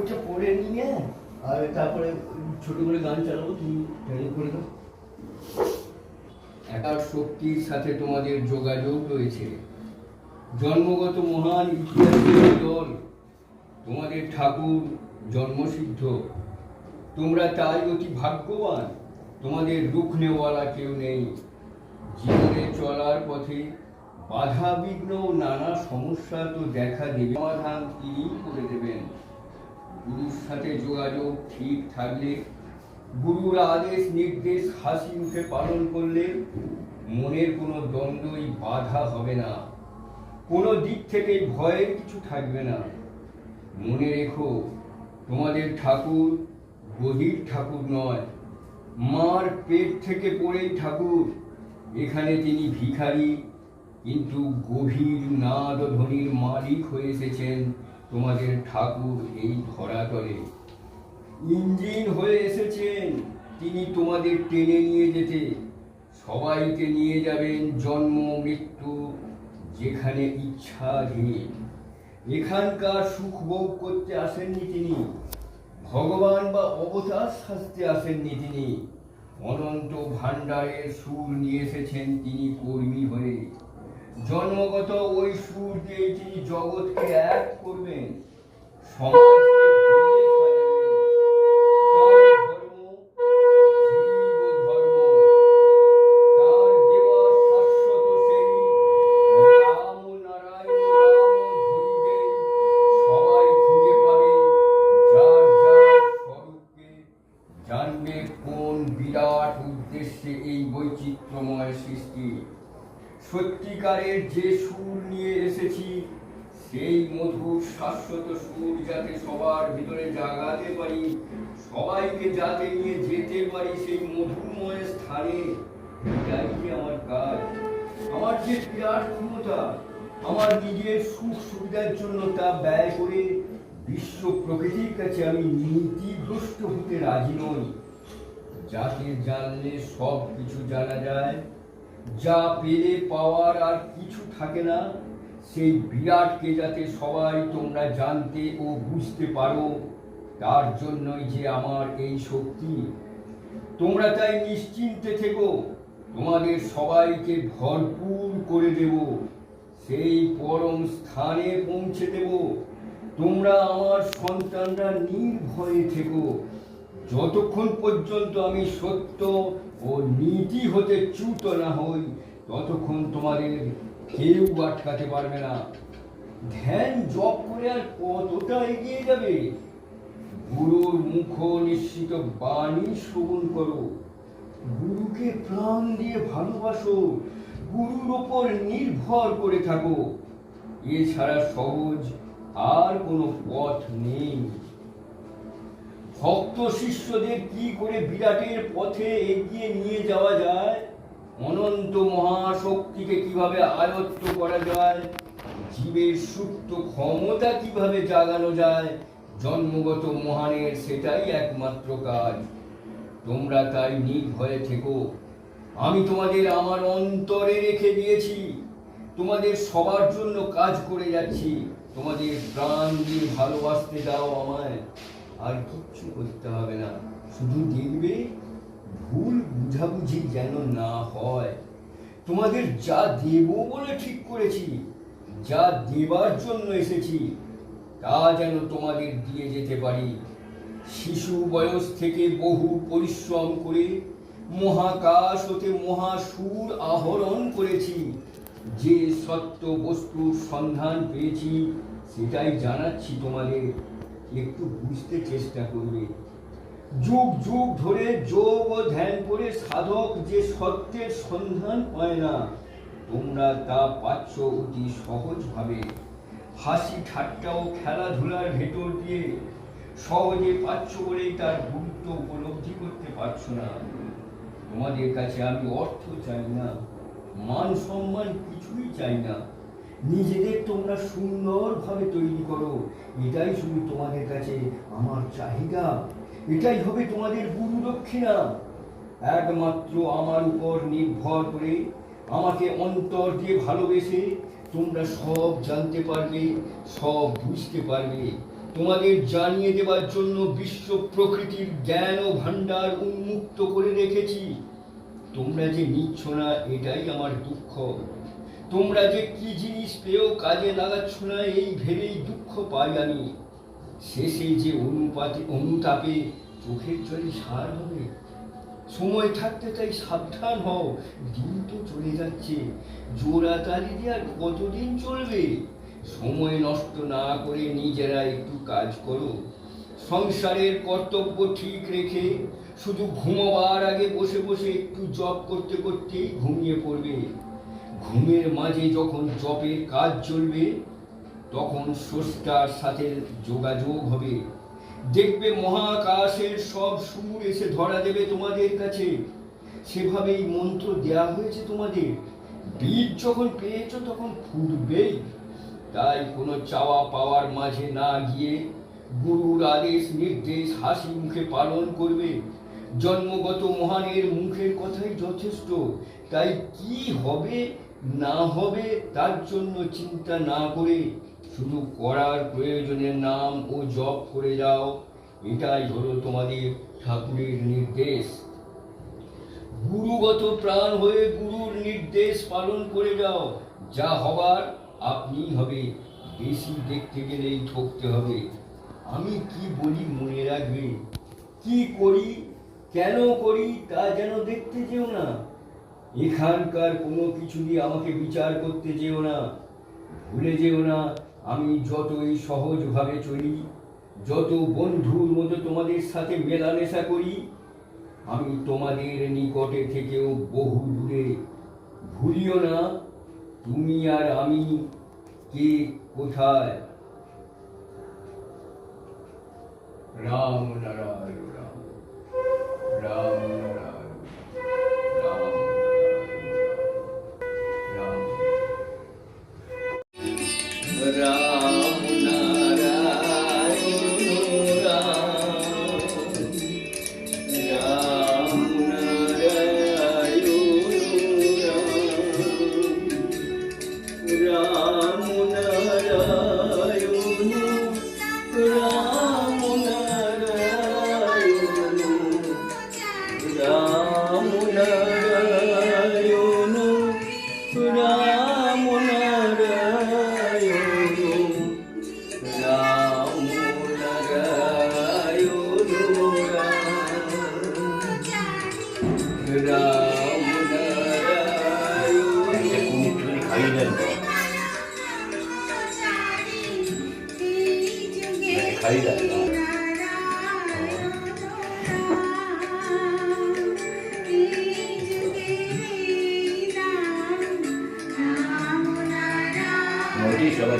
বইটা পড়ে নিয়ে আর তারপরে ছোট করে গান চালাবো, তুমি ট্রেনিং করে দাও। একার শক্তির সাথে তোমাদের যোগাযোগ রয়েছে। জন্মগত মহান ইতিহাসের দল তোমাদের ঠাকুর জন্মসিদ্ধ। তোমরা তাই অতি ভাগ্যবান, তোমাদের রুখনেওয়ালা কেউ নেই। জীবনে চলার পথে বাধা বিঘ্ন নানা সমস্যা তো দেখা দেবে, সমাধান তিনি করে দেবেন। গুরুর সাথে যোগাযোগ ঠিক থাকলে, গুরুর আদেশ নির্দেশ হাসি মুখে পালন করলে মনের কোনো দ্বন্দ্বই বাধা হবে না, কোনো দিক থেকেই ভয়ের কিছু থাকবে না। মনে রেখো, তোমাদের ঠাকুর গদির ঠাকুর নয়, মার পেট থেকে পড়েই ঠাকুর। এখানে তিনি ভিখারি, কিন্তু গভীর নাদ ধ্বনির মালিক হয়ে এসেছেন তোমাদের ঠাকুর এই ধরাতলে। ইঞ্জিন হয়ে এসেছেন তিনি তোমাদের টেনে নিয়ে যেতে। সবাইকে নিয়ে যাবেন জন্ম মৃত্যু যেখানে ইচ্ছাধীন। এখানকার সুখ ভোগ করতে আসেননি তিনি, ভগবান বা অবতার সাজতে আসেননি তিনি। অনন্ত ভাণ্ডারের সুর নিয়ে এসেছেন তিনি কর্মী হয়ে। জন্মগত ওই সুর দিয়ে তিনি জগৎকে এক করবেন, সমাজকে ভেঙে জানবে কোন বিরাট উদ্দেশ্যে এই বৈচিত্র্যময় সৃষ্টি। সত্যিকারের যে সুর নিয়ে এসেছি, সেই মধুর শাশ্বত সুর যাতে সবার ভিতরে জাগাতে পারি, সবাইকে যাতে নিয়ে যেতে পারি সেই মধুময় স্থানে। এটাই যে আমার কাজ, আমার যে বিরাট ক্ষমতা। আমার নিজের সুখ সুবিধার জন্য তা ব্যয় করে বিশ্ব প্রকৃতির কাছে আমি নীতিভ্রষ্ট হতে রাজি নই। যাকে জানলে সব কিছু জানা যায়, যা পেলে পাওয়ার আর কিছু থাকে না, সেই বিরাটকে যাতে সবাই তোমরা জানতে ও বুঝতে পারো, তার জন্যই যে আমার এই শক্তি। তোমরা তাই নিশ্চিন্তে থেকো, তোমাদের সবাইকে ভরপুর করে দেব, সেই পরম স্থানে পৌঁছে দেব। তোমরা আমার সন্তানরা নির্ভয়ে থেকো। যতক্ষণ পর্যন্ত আমি সত্য ও নীতি হতে চ্যুত না হই, ততক্ষণ তোমাদের কেউ আটকাতে পারবে না। ধ্যান জপ করে আর কতটা এগিয়ে যাবে? গুরুর মুখ নিশ্চিত বাণী শ্রবণ করো, গুরুকে প্রাণ দিয়ে ভালোবাসো, গুরুর ওপর নির্ভর করে থাকো। এছাড়া সহজ আর কোনো পথ নেই। ভক্ত শিষ্যদের কি করে বিরাটের পথে এগিয়ে নিয়ে যাওয়া যায়, অনন্ত মহাশক্তিকে কিভাবে আয়ত্ত করা যায়, জীবের সুপ্ত ক্ষমতা কিভাবে জাগানো যায়, জন্মগত মহানের সেটাই একমাত্র কাজ। তোমরা তাই নির্ভয়ে থেকো। আমি তোমাদের আমার অন্তরে রেখে দিয়েছি, তোমাদের সবার জন্য কাজ করে যাচ্ছি। তোমাদের প্রাণ দিয়ে ভালোবাসতে দাও আমায়, আর কিচ্ছু করতে হবে না। শুধু দেখবে ভুল বুঝাবুঝি যেন না হয়। তোমাদের যা দেব বলে ঠিক করেছি, যা দেবার জন্য এসেছি, তা যেন তোমাদের দিয়ে যেতে পারি। শিশু বয়স থেকে বহু পরিশ্রম করে মহাকাশ হতে মহাসুর আহরণ করেছি। যে সত্য বস্তুর সন্ধান পেয়েছি, সেটাই জানাচ্ছি তোমাদের। একটু বুঝতে চেষ্টা করবে। যুগ যুগ ধরে যোগ ও ধ্যান করে সাধক যে সত্যের সন্ধান পায় না, তোমরা তা পাচ্ছ অতি সহজভাবে। হাসি ঠাট্টা ও খেলাধুলার ভেতর দিয়ে সহজে পাচ্ছ বলেই তার গুরুত্ব উপলব্ধি করতে পারছো না। তোমাদের কাছে আমি অর্থ চাই না, মান সম্মান কিছুই চাই না। নিজেদের তোমরা সুন্দরভাবে তৈরি করো, এটাই শুধু তোমাদের কাছে আমার চাহিদা। এটাই হবে তোমাদের গুরু দক্ষিণা। একমাত্র আমার উপর নির্ভর করে, আমাকে অন্তর দিয়ে ভালোবেসে তোমরা সব জানতে পারবে, সব বুঝতে পারবে। তোমাদের জানিয়ে দেবার জন্য বিশ্ব প্রকৃতির জ্ঞান ও ভাণ্ডার উন্মুক্ত করে রেখেছি। তোমরা যে নিচ্ছ না, এটাই আমার দুঃখ। তোমরা যে কি জিনিস পেয়েও কাজে লাগাচ্ছ না, এই ভেবেই দুঃখ পাই আমি। শেষে যে অনুতাপে চোখের জলে সার হবে। সময় থাকতে তাই সাবধান হও, দিন তো চলে যাচ্ছে। জোড়া তালি দিয়ে আর কতদিন চলবে? সময় নষ্ট না করে নিজেরা একটু কাজ করো। সংসারের কর্তব্য ঠিক রেখে শুধু ঘুমোবার আগে বসে বসে একটু জপ করতে করতেই ঘুমিয়ে পড়বে। ঘুমের মাঝে যখন জপের কাজ চলবে, তখন স্রষ্টার সাথে যোগাযোগ হবে। দেখবে মহাকাশের সব সুর এসে ধরা দেবে তোমাদের কাছে। সেভাবেই মন্ত্র দেয়া হয়েছে তোমাদের। বীজ যখন পেয়েছ তখন ফুটবেই। তাই কোনো চাওয়া পাওয়ার মাঝে না গিয়ে গুরুর আদেশ নির্দেশ হাসি মুখে পালন করবে। জন্মগত মহানের মুখের কথাই যথেষ্ট। তাই কি হবে না হবে তার জন্য চিন্তা না করে শুধু করার প্রয়োজনে নাম ও জপ করে যাও। এটাই হলো তোমাদের ঠাকুরের নির্দেশ। গুরুগত প্রাণ হয়ে গুরুর নির্দেশ পালন করে যাও। যা হবার আপনিই হবে। বেশি দেখতে গেলেই ঠকতে হবে। আমি কি বলি মনে রাখবে। কি করি কেন করি তা যেন দেখতে যেও না। এখানকার কোনো কিছু দিয়ে আমাকে বিচার করতে যেও না। ভুলে যেও না, আমি যতই সহজভাবে চলি, যত বন্ধুর মতো তোমাদের সাথে মেলামেশা করি, আমি তোমাদের নিকটে থেকেও বহু দূরে। ভুলিও না, তুমি আর আমি কে কোথায়। রাম নারায়ণ রাম, রাম নারায়ণ রাম, রাম রাম নারায়ণ রাম, রাম নারায়ণ রাম, রাম নারায়ণ রাম, নারায়ণ রাম, নারায়ণ রাম, নারায়ণ রাম, নারায়ণ রাম, নারায়ণ। খাই যায় না। সবাই